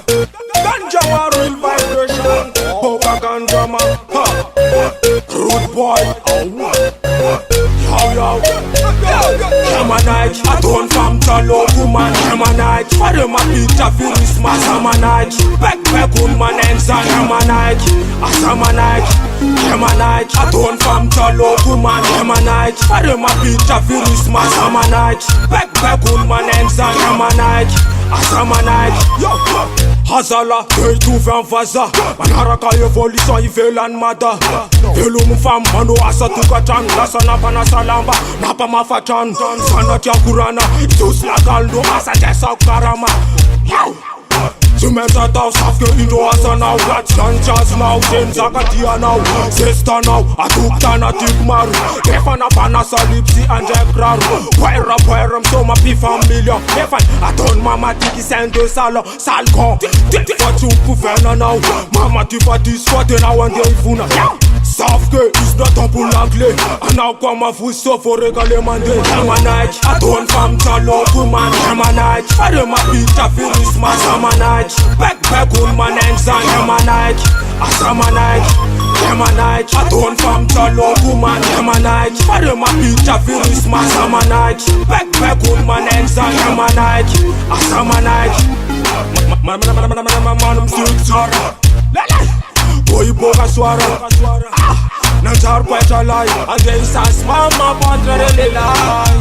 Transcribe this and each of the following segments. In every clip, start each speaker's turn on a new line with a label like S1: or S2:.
S1: Ganja man, real vibration. Poker ganja man, rude boy. Yo. Kemanite, I don't from Talo woman. Kemanite, for them a picture for Christmas. Kemanite, back woman and son. Kemanite, Kemanite, I don't from Talo woman. Kemanite, for them a picture for Christmas. Kemanite, back woman and son. Kemanite, yo. Hazala, tu fais un vaza. Manaraka evolution, il fait l'anmada. Velu mfam, mano asa tukatan. Lasa napa na salamba, napa mafatan. Sana tia kurana, itus la galdo. Asa desa karama. Tu mets ta tasse, sauf que Indo asa now. Watch Sanchez now, James Akatia now. Sister now, Atukana Tikmaru. Defana pana salipsi anje kraru. Poeram, so ma pi familia. Defan, aton mama tiki sendo salo. Salgon, for tu pou faire now. Mama tu vas discoter now and day funa. Sauf que is not temps pour l'anglais. And now come a fou so for régaler mandé. Kemanite, aton femme talo woman. Kemanite, fare ma pita Christmas. Kemanite, back woman and son. Kemanite, Kemanite, aton femme talo woman. Kemanite, fare ma pita Christmas. Kemanite, back woman and son. Kemanite, man six boy boga swara Nanjar kweta lai Ande isas mama patre rele lai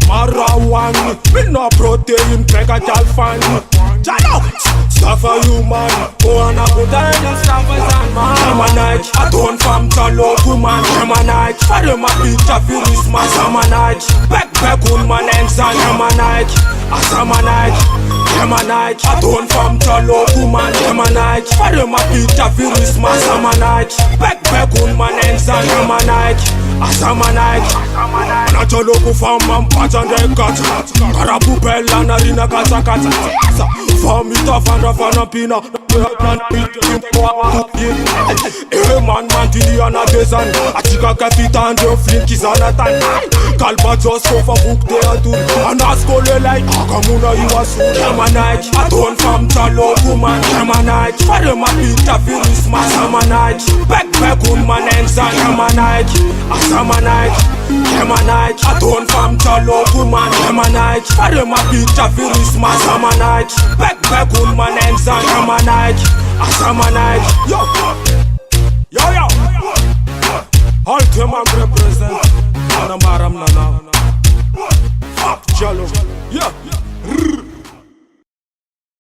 S1: Marawani Minna protein peka talfani Jalo Staffa you man Koana kudani Staffa san man Kemanite Aton fam talo woman Kemanite Fare ma pita Christmas Kemanite Back woman and son Kemanite Kemanite, aton fam talo woman. Kemanite, fare ma pita Christmas. Kemanite, back woman and son. Kemanite, Natalo ku fam man pata de kata. Karabu bella na rina kata. Fam ita fana pina. Man tili ana desan. Atika kafita ande flink izana tan. Kalba just sofa book de atul. Anaskole like akamuna iwasu. Kemanite, aton fam talo woman. Kemanite, fare ma pita Christmas. Kemanite, back woman and son. Kemanite, aton fam talo woman. Kemanite, fare ma pita Christmas. Kemanite, back woman and son. Kemanite, yo. Ultimate represent. Anamaram nana. Fuck Jalo. Yeah.